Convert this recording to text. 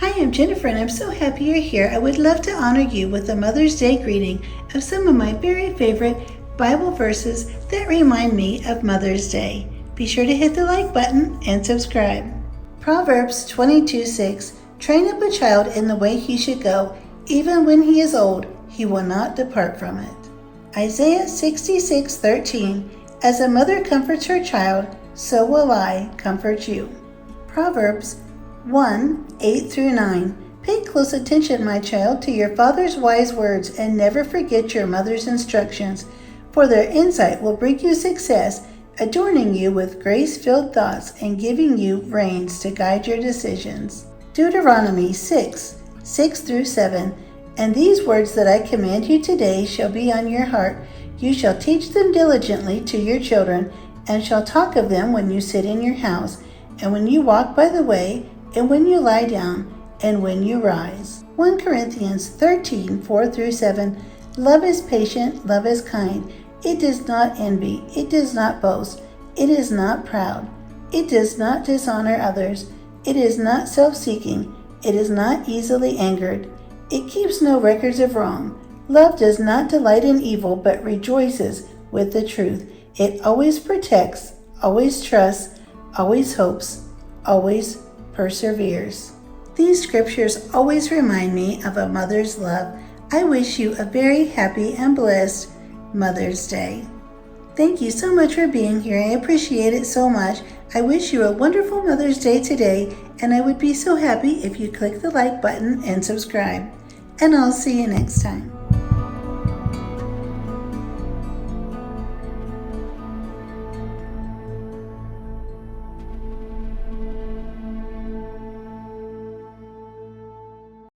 Hi, I'm Jennifer and I'm so happy you're here. I would love to honor you with a Mother's Day greeting of some of my very favorite Bible verses that remind me of Mother's Day. Be sure to hit the like button and subscribe. Proverbs 22:6. Train up a child in the way he should go, even when he is old, he will not depart from it. Isaiah 66:13. As a mother comforts her child, so will I comfort you. Proverbs 1:8-9. Pay close attention, my child, to your father's wise words, and never forget your mother's instructions, for their insight will bring you success, adorning you with grace-filled thoughts and giving you reins to guide your decisions. Deuteronomy 6:6-7. And these words that I command you today shall be on your heart. You shall teach them diligently to your children, and shall talk of them when you sit in your house, and when you walk by the way, and when you lie down, and when you rise. 1 Corinthians 13:4-7. Love is patient, love is kind. It does not envy, it does not boast, it is not proud, it does not dishonor others, it is not self-seeking, it is not easily angered, it keeps no records of wrong. Love does not delight in evil, but rejoices with the truth. It always protects, always trusts, always hopes, always perseveres. These scriptures always remind me of a mother's love. I wish you a very happy and blessed Mother's Day. Thank you so much for being here. I appreciate it so much. I wish you a wonderful Mother's Day today, and I would be so happy if you click the like button and subscribe. And I'll see you next time.